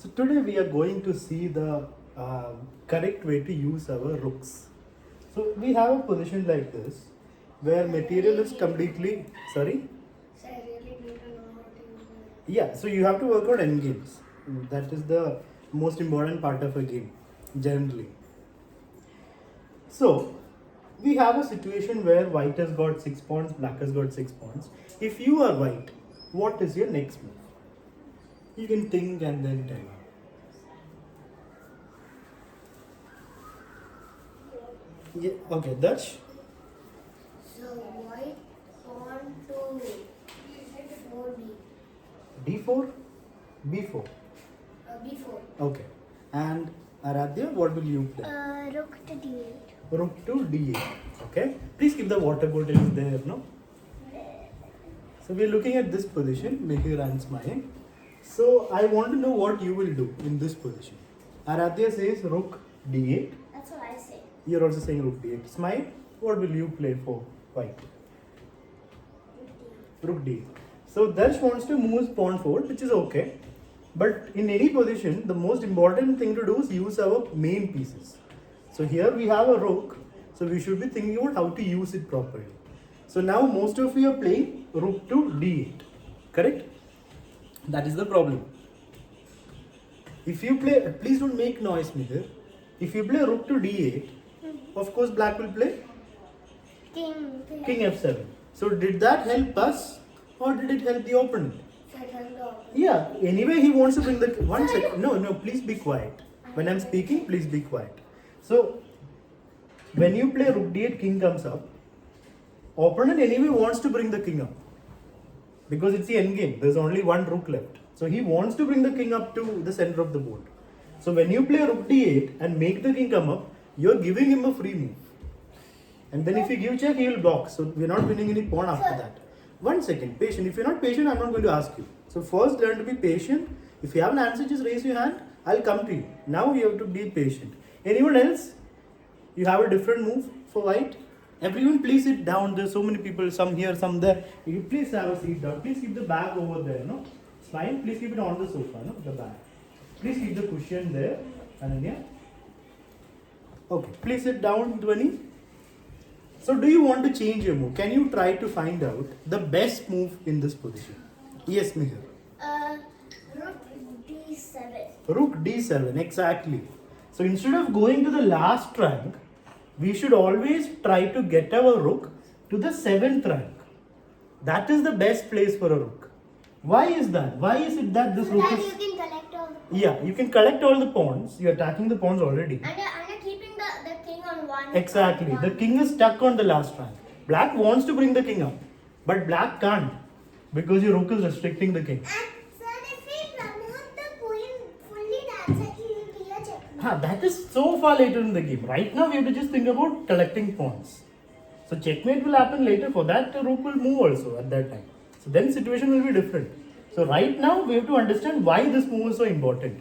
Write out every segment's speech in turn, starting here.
So today we are going to see the correct way to use our rooks. So we have a position like this where material is completely, sorry? So I really need to know how to use it. Yeah, so you have to work out endgames. That is the most important part of a game, generally. So we have a situation where white has got 6 pawns, black has got 6 pawns. If you are white, what is your next move? You can think and then tell me. Yeah, okay, Darsh. So white pawn to 4b. D4, B4. B4. Okay. And Aradhya, what will you play? Rook to d8. Rook to D8. Okay. Please keep the water bottle there, no? So we are looking at this position, Mihir and Smile. So I want to know what you will do in this position. Aradhya says Rook D8. That's what I say. You're also saying Rook D8. Smile, what will you play for white? Rook D8. So Darsh wants to move his pawn forward, which is okay. But in any position, the most important thing to do is use our main pieces. So here we have a rook. So we should be thinking about how to use it properly. So now most of you are playing Rook to D8. Correct? That is the problem. If you play, please don't make noise, Mihir. If you play Rook to D8, of course black will play King. King F7. So did that help us or did it help the opponent? Yeah, anyway he wants to bring the, one second, no, please be quiet. When I'm speaking, please be quiet. So, when you play Rook D8, king comes up, opponent anyway wants to bring the king up. Because it's the end game, there's only one rook left. So he wants to bring the king up to the center of the board. So when you play Rook D8 and make the king come up, you're giving him a free move. And then if you give check, he will block. So we're not winning any pawn after that. 1 second, patient. If you're not patient, I'm not going to ask you. So first learn to be patient. If you have an answer, just raise your hand. I'll come to you. Now you have to be patient. Anyone else? You have a different move for white? Everyone please sit down. There's so many people, some here, some there. You please have a seat down. Please keep the bag over there, no? Smile, please keep it on the sofa, no? The bag. Please keep the cushion there. Ananya. Okay, please sit down, Dhwani. So do you want to change your move? Can you try to find out the best move in this position? Yes, Mihir. Rook d7. Rook D7, exactly. So instead of going to the last rank, we should always try to get our rook to the 7th rank. That is the best place for a rook. Why is that? Why is it that this rook That is... you can collect all. Yeah, you can collect all the pawns. You're attacking the pawns already. And you're keeping the king on one. Exactly. on The one. king is stuck on the last rank. Black wants to bring the king up, but black can't because your rook is restricting the king. And sir, if we promote the queen fully, that's it. He will be a checkmate. That is so far later in the game. Right now we have to just think about collecting pawns. So checkmate will happen later. For that the rook will move also at that time. So then situation will be different. So right now we have to understand why this move is so important.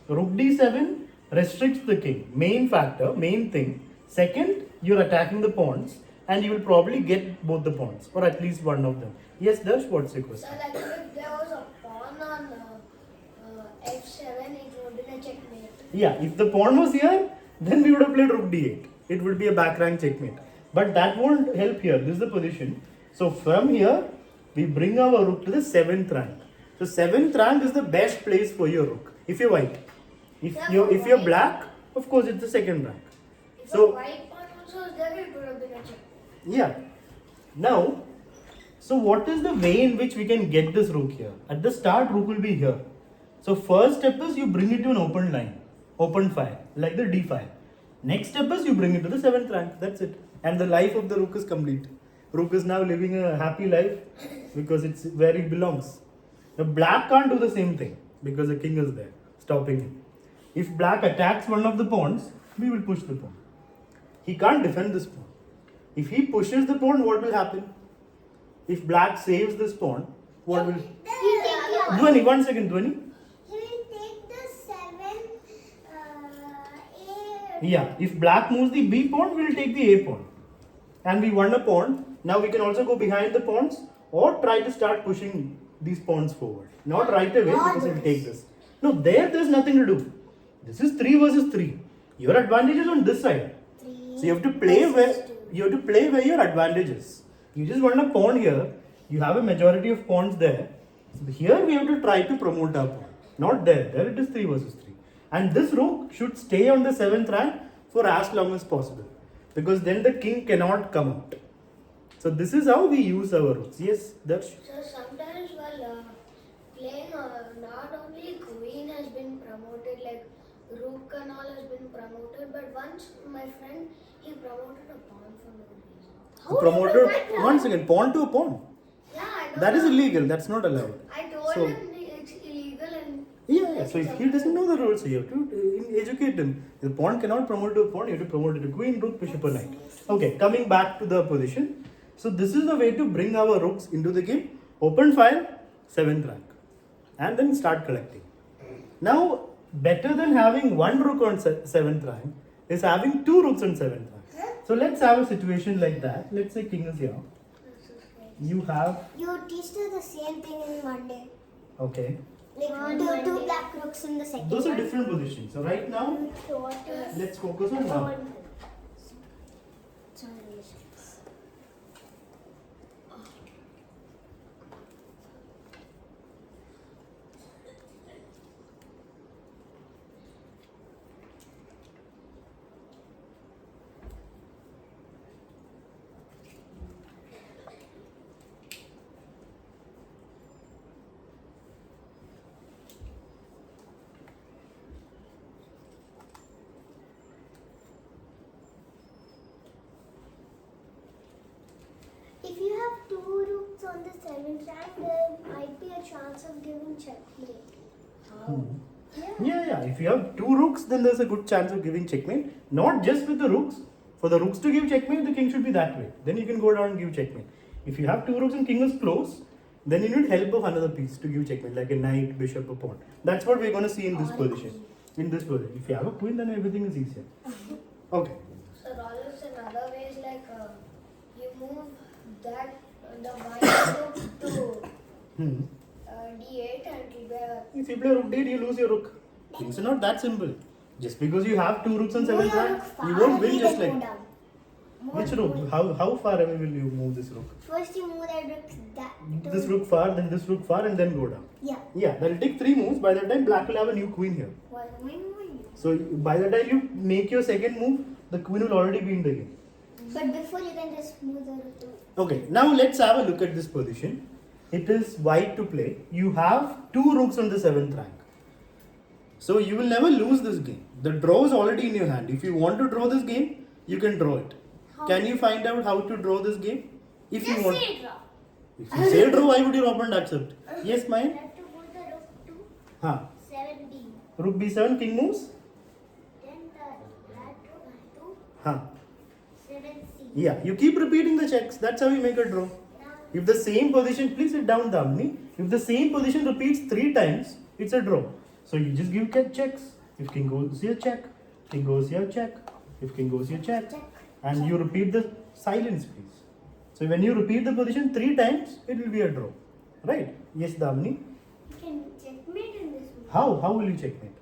Rook d7 restricts the king. Main factor, main thing. Second, you're attacking the pawns and you will probably get both the pawns or at least one of them. Yes, Darsh, what's your question? So like if there was a pawn on f7, it would have been a checkmate. Yeah, if the pawn was here, then we would have played Rook d8. It would be a back rank checkmate. But that won't help here. This is the position. So from here, we bring our rook to the 7th rank. So 7th rank is the best place for your rook. If you're white. If you're black, of course it's the 2nd rank. If So a white pawn also was there, it would have been a checkmate. yeah. Now, so what is the way in which we can get this rook here? At the start, rook will be here. So first step is you bring it to an open line, open file, like the d5. Next step is you bring it to the 7th rank. That's it. And the life of the rook is complete. Rook is now living a happy life because it's where it belongs. The black can't do the same thing because the king is there, stopping him. If black attacks one of the pawns, we will push the pawn. He can't defend this pawn. If he pushes the pawn, what will happen? If black saves this pawn, what will... Dhwani, 1 second, Dhwani. He will take the 7 A. Yeah, if black moves the B pawn, we will take the A pawn. And we won a pawn. Now we can also go behind the pawns or try to start pushing these pawns forward. Not right away because it will take this. No, there's nothing to do. This is 3 versus 3. Your advantage is on this side. So you have to play where your advantage is. You just want a pawn here. You have a majority of pawns there. So here we have to try to promote our pawn. Not there. There it is 3 versus 3. And this rook should stay on the 7th rank for as long as possible. Because then the king cannot come out. So this is how we use our rooks. Yes, Darsh? So sometimes while playing, not only queen has been promoted, like rook and all has been promoted, but once my friend, he promoted a pawn for no reason. How Promoted, once again, pawn to a pawn. Yeah, I know That is illegal. That's not allowed. I told So- him it's illegal and Yeah, so if he doesn't know the rules, you have to educate him. The pawn cannot promote to a pawn, you have to promote it to queen, rook, bishop, or knight. Okay, coming back to the position. So this is the way to bring our rooks into the game. Open file, 7th rank. And then start collecting. Now, better than having one rook on 7th rank is having 2 rooks on 7th rank. So let's have a situation like that. Let's say king is here. You have, You teach her the same thing in one day. okay. Like two black rooks in the second Those are one. different positions. So right now, let's focus on now. If you have two rooks on the 7th rank, there might be a chance of giving checkmate. Yeah. If you have 2 rooks, then there's a good chance of giving checkmate. Not just with the rooks. For the rooks to give checkmate, the king should be that way. Then you can go down and give checkmate. If you have 2 rooks and king is close, then you need help of another piece to give checkmate, like a knight, bishop, or pawn. That's what we're going to see in this position. If you have a queen, then everything is easier. Okay. so Rollers in other ways like you move that the white rook to Hmm. d8 and it will be a If you play rook d8, you lose your rook. Things are not that simple. Just because you have 2 rooks on 7th rank, you won't win just like. Which rook? How far away will you move this rook? First you move that rook that. This rook far, then this rook far, and then go down. Yeah. Yeah, that'll take 3 moves. By that time, black will have a new queen here. So by the time you make your second move, the queen will already be in the game. But before you can just move the rook to. Okay, now let's have a look at this position. It is white to play. You have 2 rooks on the 7th rank. So you will never lose this game. The draw is already in your hand. If you want to draw this game, you can draw it. Can you find out how to draw this game? If you want. Say draw. If you say draw, why would your opponent accept? Yes, mine? You have to move the rook to Huh. 7b. Rook b7, king moves? Then that rook to Huh. 7c. Yeah, you keep repeating the checks. That's how you make a draw. Now If the same position, please sit down, Damni. If the same position repeats 3 times, it's a draw. So you just give checks. If king goes here, check. King goes here, check. If king goes here, check. And you repeat the silence, please. So when you repeat the position 3 times, it will be a draw. Right? Yes, Damni. you can checkmate in this move. How will you checkmate?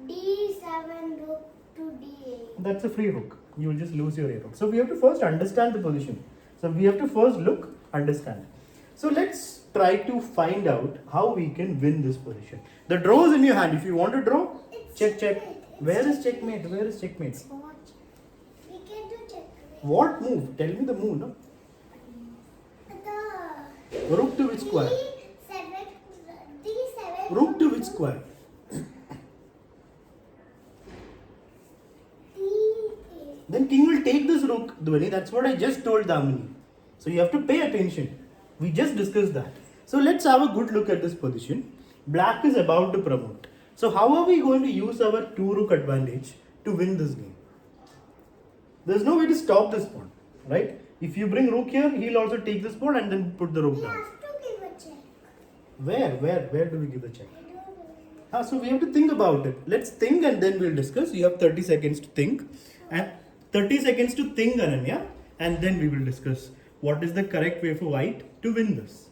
D7 rook to d8. That's a free rook. You will just lose your a rook. So we have to first understand the position. So we have to first look, understand. So let's try to find out how we can win this position. The draw is in your hand. If you want to draw, check. Where is checkmate? Where is checkmate? We can do checkmate. What move? Tell me the move, no? The Rook to which square? D7. Rook to which square? D8. Then king will take this rook, Dhwani. That's what I just told Damini. So you have to pay attention. We just discussed that. So let's have a good look at this position. Black is about to promote. So how are we going to use our 2 rook advantage to win this game? There's no way to stop this pawn, right? If you bring rook here, he'll also take this pawn and then put the rook We down. have to give a check. Where do we give the check? I don't know. So we have to think about it. Let's think and then we'll discuss. You have 30 seconds to think. And 30 seconds to think, Ananya. And then we will discuss what is the correct way for white to win this.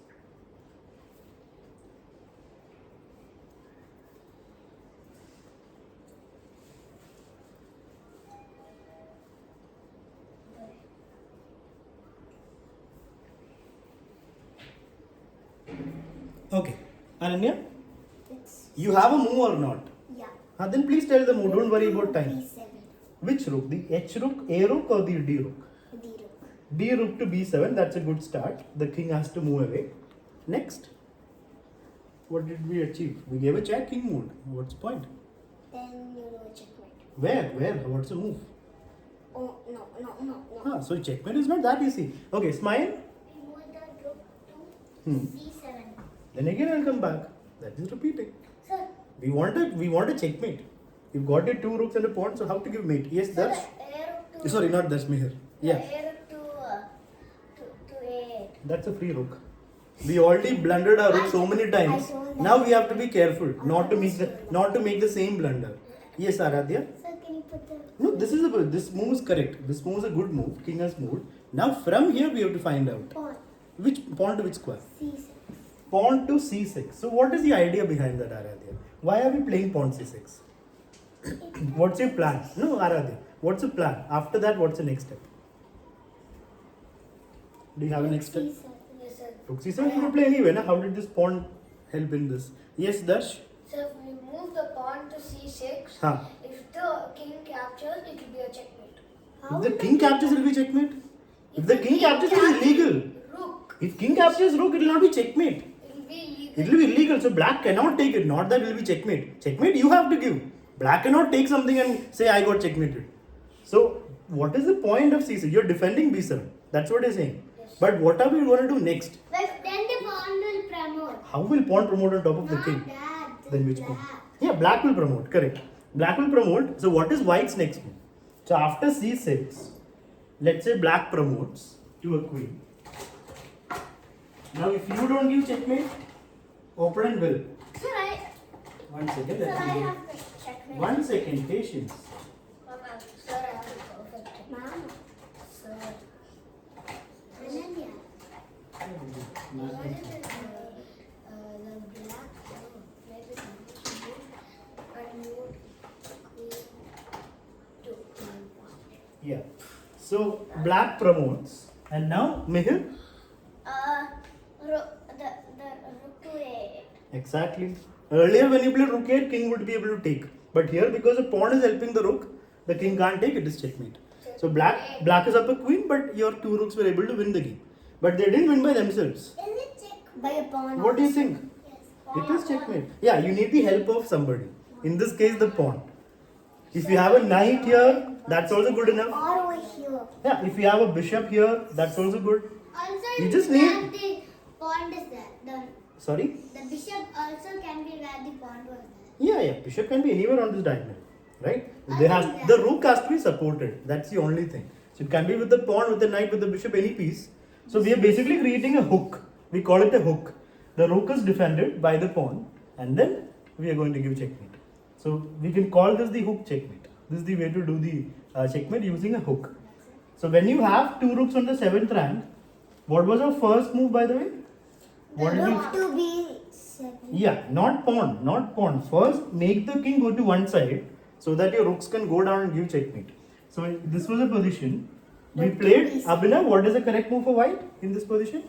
Okay. Ananya, It's you have a move or not? yeah. Then please tell the move. Don't worry about time. B7. Which rook? The H rook, A rook, or the D rook? D rook. D rook to B7. That's a good start. The king has to move away. Next. What did we achieve? We gave a check, king moved. What's the point? Then you know checkmate. Where? What's the move? Oh no. So checkmate is not that easy. Okay, smile. We moved the rook to Hmm. C7. Then again I'll come back. That is repeating. Sir, We want a checkmate. You've got your two rooks and a pawn, so how to give mate? Yes, sir, Darsh. A rook to Sorry, not Darsh, Mihir. Yeah, A rook to A8. that's a free rook. We already blundered our rook so many times. I told that. Now we have to be careful not to make the same blunder. Yes, Aradhya. Sir, can you put the No, this move is correct. This move is a good move. King has moved. Now from here we have to find out pawn? which pawn to which square. C6. Pawn to c6. So what is the idea behind that, Aradhya? Why are we playing pawn c6? What's your plan? No, Aradhya. What's the plan? After that, what's the next step? Do you have a next step? C7. Yes, sir. Rook c7 you can play anyway. Na? How did this pawn help in this? Yes, Darsh. So if we move the pawn to c6, Huh. if the king captures, it will be a checkmate. If the king captures, it will be checkmate. If the king captures, it is illegal. Rook, If king captures rook, it will not be checkmate. it will be illegal. It will be illegal. So black cannot take it. Not that it will be checkmate. Checkmate you have to give. Black cannot take something and say I got checkmated. So what is the point of c6? You're defending b7. That's what you're saying. Yes. But what are we going to do next? But then the pawn will promote. How will pawn promote on top of the Not king? that. Then which black. pawn? Yeah, black will promote. Correct. Black will promote. So what is white's next move? So after c6, let's say black promotes to a queen. Now if you don't give checkmate, opponent will. Sir, One second. sir, Let I me have the checkmate. 1 second. Patience. Mama, sir, I have a perfect check. Mom. Sir, Ananya. what is it? The black, like this, and move queen to queen. Yeah. So black promotes, and now Mihir. The rook to A8. Exactly. Earlier when you played rook 8, king would be able to take. But here because the pawn is helping the rook, the king can't take it. Is checkmate. So black is up a queen, but your two rooks were able to win the game. But they didn't win by themselves. Is it check by a pawn? What do you think? Yes. It is checkmate. Yeah, you need the help of somebody. In this case, the pawn. If you have a knight here, that's also good enough. Or over here. Yeah, if you have a bishop here, that's also good. Also, You just where the pawn is there. Sorry? The bishop also can be where the pawn was there. Yeah, bishop can be anywhere on this diagonal, right? The rook has to be supported. That's the only thing. So it can be with the pawn, with the knight, with the bishop, any piece. So we are basically creating a hook. We call it a hook. The rook is defended by the pawn, and then we are going to give checkmate. So we can call this the hook checkmate. This is the way to do the checkmate using a hook. So when you have two rooks on the 7th rank, what was our first move, by the way? What did we? Rook to B7. Yeah, not pawn. First, make the king go to one side so that your rooks can go down and give checkmate. So this was a position. We Rook to played. B7. Abhinav, what is the correct move for white in this position?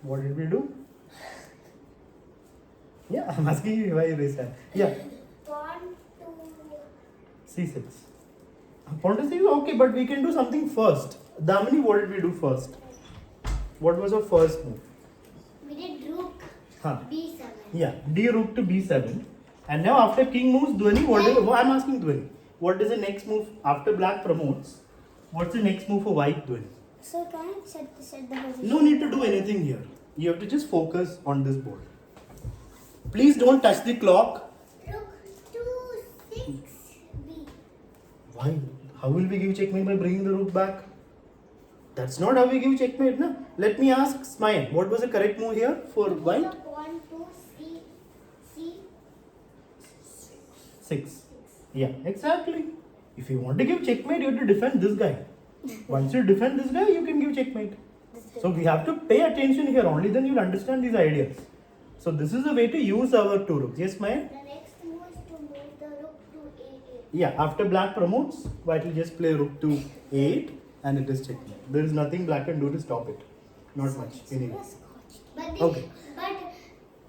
What did we do? Yeah, I'm asking you why you raised hand. Yeah, Pawn to c6. Pawn to c6, okay, but we can do something first. Damini, what did we do first? What was our first move? we did rook Huh. B7. Yeah, d rook to b7. And now after king moves, Dhwani, I'm asking Dhwani. What is the next move after black promotes? What's the next move for white, Dhwani? So can I set the position? No need to do anything here. You have to just focus on this board. Please don't touch the clock. Rook to 6B. Why? How will we give checkmate by bringing the rook back? That's not how we give checkmate, na? Let me ask Smayan, what was the correct move here for white? Pawn to C6. 6. Yeah, exactly. If you want to give checkmate, you have to defend this guy. Once you defend this guy, you can give checkmate. So we have to pay attention here. Only then you'll understand these ideas. So this is the way to use our two rooks. Yes, Maya? The next move is to move the rook to A8. Yeah, after black promotes, white will just play rook to 8 and it is checkmate. There is nothing black can do to stop it. Not much. Anyway. But Okay. but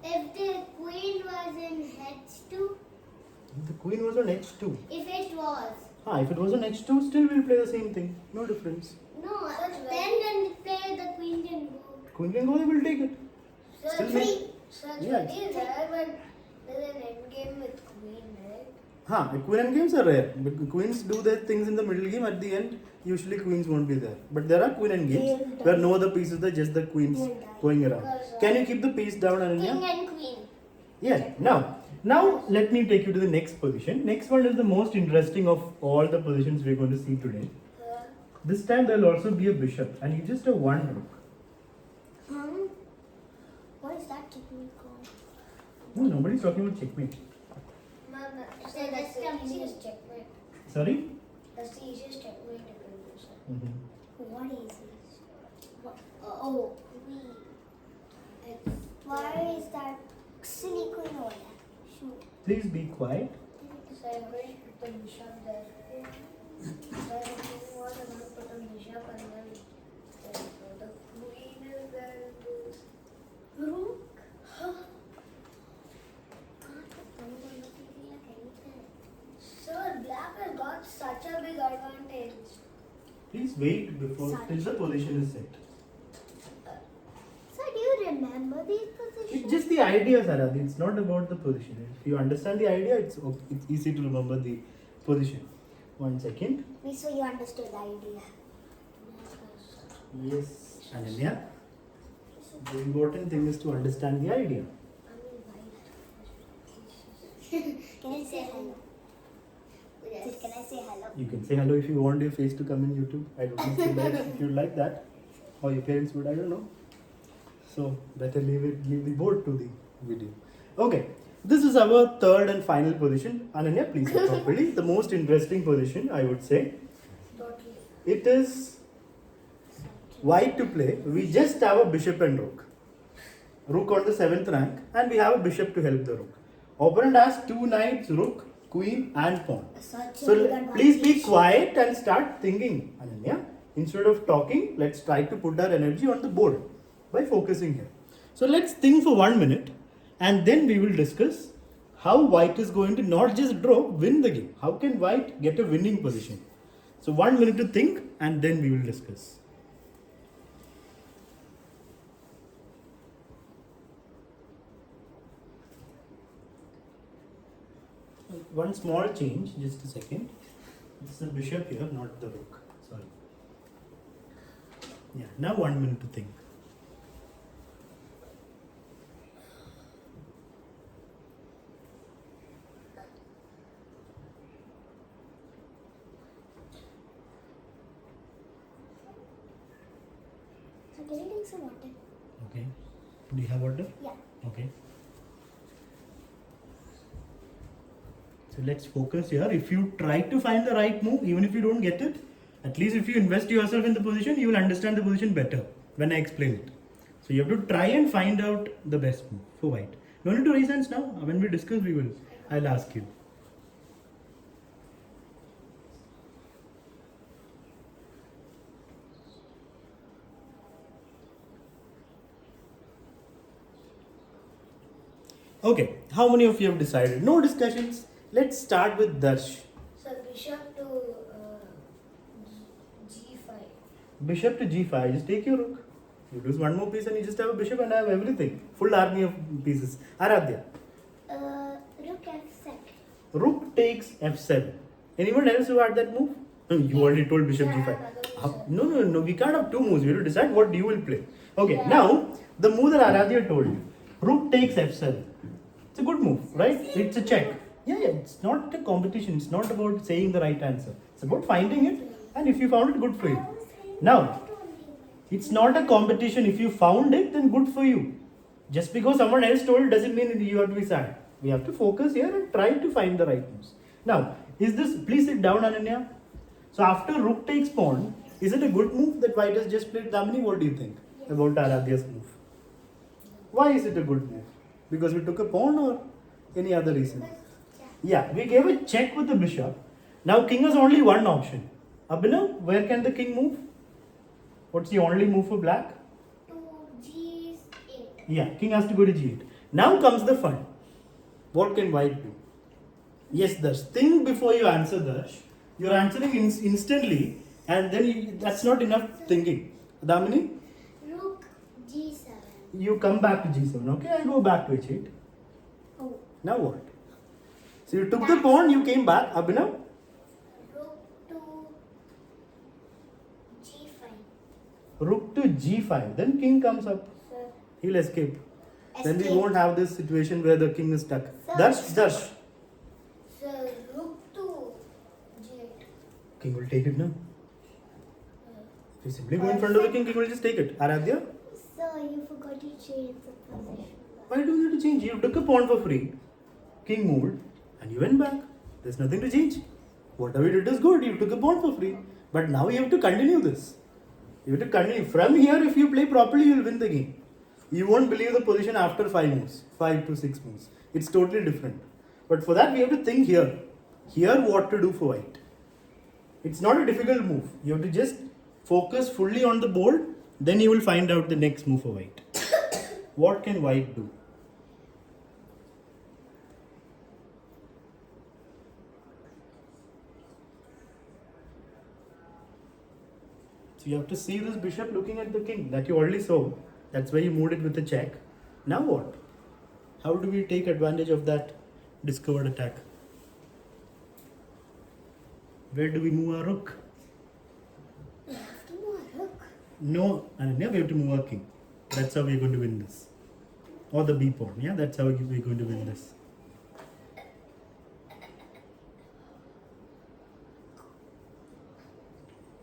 if the queen was in h2, The queen was on h2. if it was If it was on h2, still we'll play the same thing. No difference. no, then play the queen can go. Queen can go, they will take it. Sir, Still Sir, Yeah. it is rare when there's an end game with queen, right? The queen and games are rare. But queens do their things in the middle game. At the end, usually queens won't be there. But there are queen and games where no other pieces are, just the queens going around. Can you keep the piece down, Ananya? King and queen. Yeah. Now let me take you to the next position. Next one is the most interesting of all the positions we're going to see today. This time there will also be a bishop, and you just have one rook. What is that technique called? No, nobody's talking about checkmate. Ma'am, So that's that's the the easiest checkmate. Sorry? That's the easiest checkmate you can do, sir. What is this? Oh, queen. Why is that silly queen over there? Shoot. Please be quiet. So I'm going to put the bishop there. So if you want, I'm going to put a bishop and then the queen is there. Rook. Sir, black has got such a big advantage. Please wait till the position is set. So do you remember these positions? It's just the idea, Saradhi. It's not about the position. If you understand the idea, it's easy to remember the position. 1 second. So you understood the idea. Yes, Ananya. The important thing is to understand the idea. Can I say hello? Yes. Can I say hello? You can say hello if you want your face to come in YouTube. I don't know if you'd like that. Or your parents would, I don't know. So better leave the board to the video. Okay. This is our third and final position. Ananya, please sit properly. The most interesting position, I would say. Totally. It is white to play. We just have a bishop and rook. Rook on the 7th rank, and we have a bishop to help the rook. Opponent has 2 knights, rook, queen and pawn. So please be quiet and start thinking, Ananya. Instead of talking, let's try to put our energy on the board by focusing here. So let's think for 1 minute, and then we will discuss how white is going to not just draw, win the game. How can white get a winning position? So 1 minute to think, and then we will discuss. One small change, just a second. It's the bishop here, not the rook. Sorry. Yeah, now 1 minute to think. So can you drink some water? Okay. Do you have water? Yeah. Okay. So let's focus here. If you try to find the right move, even if you don't get it, at least if you invest yourself in the position, you will understand the position better when I explain it. So you have to try and find out the best move for white. No need to raise hands now. When we discuss, I'll ask you. Okay, how many of you have decided? No discussions. Let's start with Darsh. So bishop to g5. Bishop to g5. Just take your rook. You lose one more piece and you just have a bishop and I have everything. Full army of pieces. Aradhya. Rook f7. Rook takes f7. Anyone else who had that move? No, you already told bishop g5. No. We can't have two moves. We have to decide what you will play. Okay, now the move that Aradhya told you. Rook takes f7. It's a good move, right? It's a check. Yeah, it's not a competition. It's not about saying the right answer. It's about finding it. And if you found it, good for you. Now, it's not a competition. If you found it, then good for you. Just because someone else told doesn't mean you have to be sad. We have to focus here and try to find the right moves. Now, please sit down, Ananya. So after rook takes pawn, is it a good move that white has just played Damini? What do you think about Aradhya's move? Why is it a good move? Because we took a pawn or any other reason? Yeah, we gave a check with the bishop. Now king has only one option. Abhinav, where can the king move? What's the only move for black? To Yeah, king has to go to g8. Now comes the fun. What can white do? Yes, Darsh. Think before you answer, Darsh. You're answering instantly, and then that's not enough thinking. Damini, Rook G7. you come back to g7. Okay, I go back to h8. Oh. Now what? So you took the pawn, you came back. Abhinav? Rook to G5. Rook to g5. Then king comes up. Sir. He'll escape. Then we Escape. won't have this situation where the king is stuck. Sir. Darsh. Sir, rook to g8. King will take it now. If you simply go in front of the king will just take it. Aradhya? Sir, you forgot to change the position. Why do you need to change? You took a pawn for free. King moved and you went back. There's nothing to change. Whatever you did is good. You took a pawn for free. But now you have to continue this. You have to continue. From here, if you play properly, you will win the game. You won't believe the position after 5 moves. 5 to 6 moves. It's totally different. But for that, we have to think here. Here, what to do for white. It's not a difficult move. You have to just focus fully on the board. Then you will find out the next move for white. What can white do? So you have to see this bishop looking at the king that you already saw. That's why you moved it with a check. Now what? How do we take advantage of that discovered attack? Where do we move our rook? We have to move a rook. No, Ananya, we have to move our king. That's how we're going to win this. Or the b pawn, yeah? That's how we're going to win this.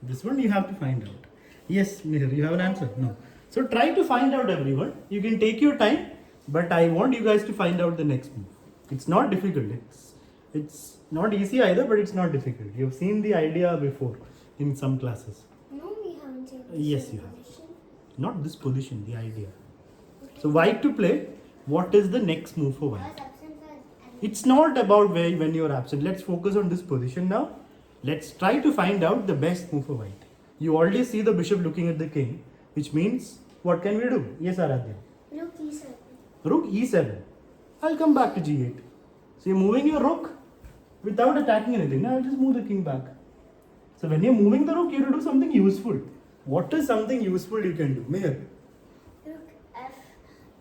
This one you have to find out. Yes, Mihir, you have an answer? No. So try to find out, everyone. You can take your time, but I want you guys to find out the next move. It's not difficult. It's not easy either, but it's not difficult. You've seen the idea before in some classes. No, we haven't seen this Yes, you have. position. Not this position, the idea. So white to play. What is the next move for I white? was absent for It's not about when you're absent. Let's focus on this position now. Let's try to find out the best move for white. You already see the bishop looking at the king, which means what can we do? Yes, Aradhya. Rook E7. Rook e7. I'll come back to g8. So you're moving your rook without attacking anything. Now I'll just move the king back. So when you're moving the rook, you have to do something useful. What is something useful you can do? Meher.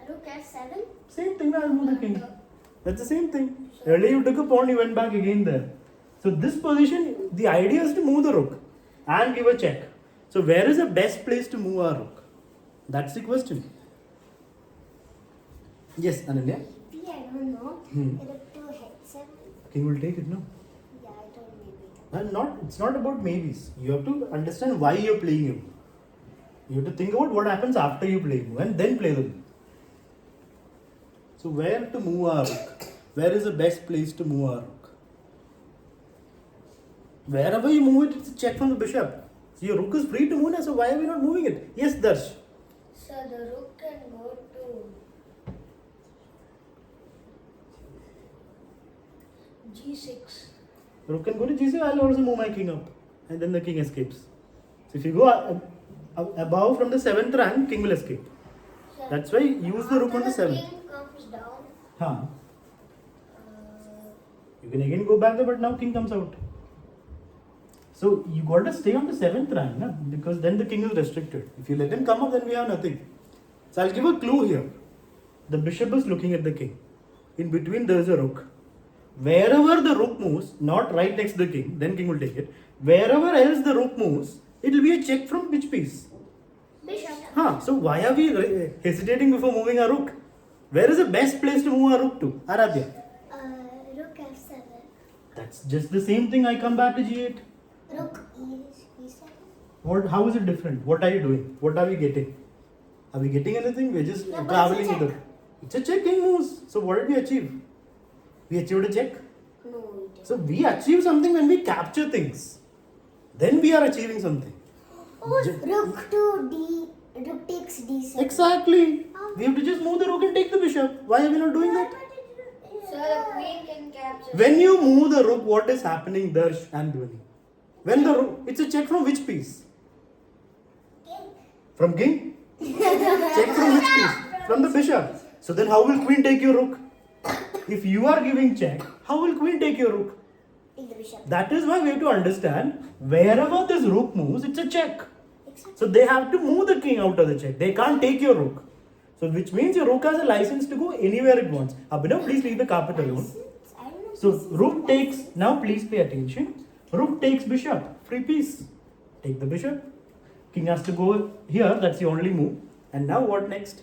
Rook F7. Same thing, I'll move the king. That's the same thing. Earlier you took a pawn, you went back again there. So this position, the idea is to move the rook and give a check. So where is the best place to move our rook? That's the question. Yes, Ananya? Maybe I don't know. Rook to H7. King will take it, no? Yeah, I don't maybe. It's not about maybes. You have to understand why you're playing him. You have to think about what happens after you play him and then play the move. So where to move our rook? Where is the best place to move our rook? Wherever you move it, it's a check from the bishop. So your rook is free to move now, so why are we not moving it? Yes, Darsh. Sir, the rook can go to g6. Rook can go to g7, I'll also move my king up. And then the king escapes. So if you go above from the 7th rank, king will escape. Sir, That's why use the rook on the after 7th. king comes down, Huh. uh, You can again go back there, but now king comes out. So you got to stay on the 7th rank, na? Because then the king is restricted. If you let him come up, then we have nothing. So I'll give a clue here. The bishop is looking at the king. In between there is a rook. Wherever the rook moves, not right next to the king, then king will take it. Wherever else the rook moves, it will be a check from which piece? Bishop. So why are we hesitating before moving our rook? Where is the best place to move our rook to? Aradhya. Rook F7. That's just the same thing. I come back to g8. Rook E7. How is it different? What are you doing? What are we getting? Are we getting anything? We're just No, but traveling it's a with check. it. It's a check, king moves. So what did we achieve? We achieved a check. No, we didn't. So we achieve something when we capture things. Then we are achieving something. Rook to D. Rook takes D7. Exactly. We have to just move the rook and take the bishop. Why are we not doing that? sir, the queen can capture. When you move the rook, what is happening, Darsh and Dhwani? When the rook, it's a check from which piece? From king? Check from which piece? From the bishop. So then how will queen take your rook? If you are giving check, how will queen take your rook? Take the bishop. That is why we have to understand wherever this rook moves, it's a check. Exactly. So they have to move the king out of the check. They can't take your rook. So which means your rook has a license to go anywhere it wants. Abhinav, please leave the carpet alone. I don't know. So rook takes, now please pay attention. Rook takes bishop, free piece. Take the bishop. King has to go here, that's the only move. And now what next?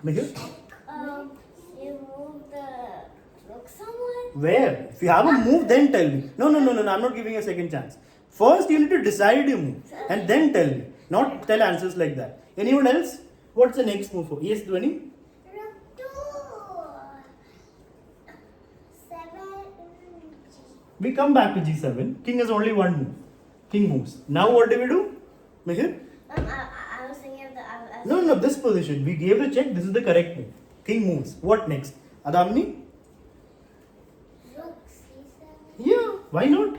Mihir? You move the rook somewhere. Where? If you have a move, then tell me. No, I'm not giving you a second chance. First, you need to decide your move and then tell me. Not tell answers like that. Anyone else? What's the next move for? Yes, Dhwani? Rook to 7. We come back to g7. King has only one move. King moves. Now what do we do? Mihir? I was thinking of the. No, this position. We gave the check. This is the correct move. King moves. What next? Adamni? Rook c7. Yeah, why not?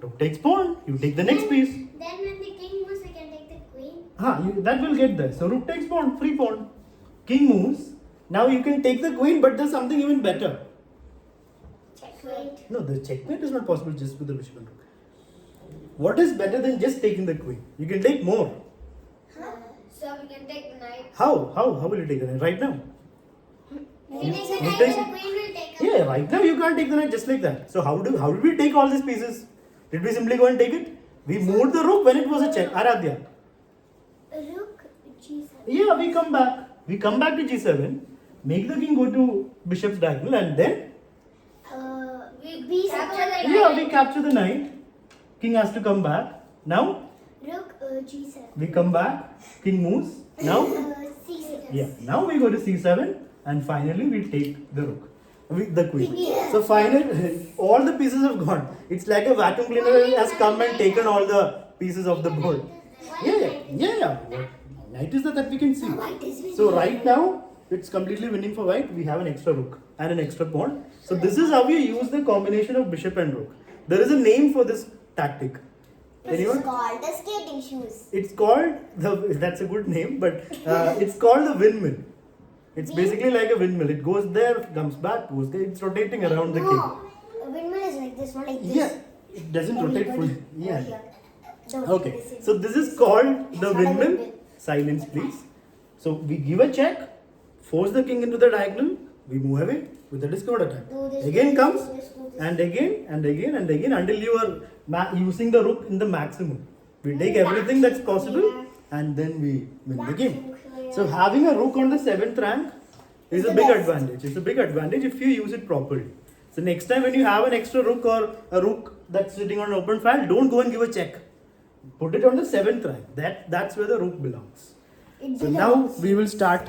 Rook takes pawn. You take the next piece. Then when the king moves, we can take the queen. That will get there. So rook takes pawn, free pawn. King moves. Now you can take the queen, but there's something even better. Checkmate. No, the checkmate is not possible just with the bishop and rook. What is better than just taking the queen? You can take more. So we can take the knight. How? How will you take the knight? Right now? If you take the You knight, take- the queen will take. Yeah, right now you can't take the knight just like that. So how did we take all these pieces? Did we simply go and take it? We moved the rook when it was a check. Aradhya. Rook g7. Yeah, we come back. We come back to g7. Make the king go to bishop's diagonal and then We capture the yeah, we capture the knight. King has to come back. Now Rook g7. we come back. King moves. Now c7. yeah. Now we go to c7 and finally we take the rook. The queen. Yeah. So finally all the pieces have gone. It's like a vacuum cleaner has come and taken all the pieces of the board. Yeah. Knight is that we can see. So right now it's completely winning for white. We have an extra rook and an extra pawn. So this is how we use the combination of bishop and rook. There is a name for this tactic. Anyone? It's called the skating shoes. It's called that's a good name, but it's called the windmill. It's basically like a windmill. It goes there, comes back, goes there. It's rotating around the king. No, a windmill is like this, not like this. Yeah, it doesn't rotate fully. Yeah. Don't Okay, listen. so this is called the not a windmill. windmill. Silence, please. So we give a check, force the king into the diagonal, we move away with the discovered attack. Do this, Again do comes this, do this. and again and again and again until you are using the rook in the maximum. We take everything that's possible and then we win the game. So having a rook on the 7th rank is a big advantage. It's a big advantage if you use it properly. So next time when you have an extra rook or a rook that's sitting on an open file, don't go and give a check. Put it on the 7th rank. That's where the rook belongs. So now we will start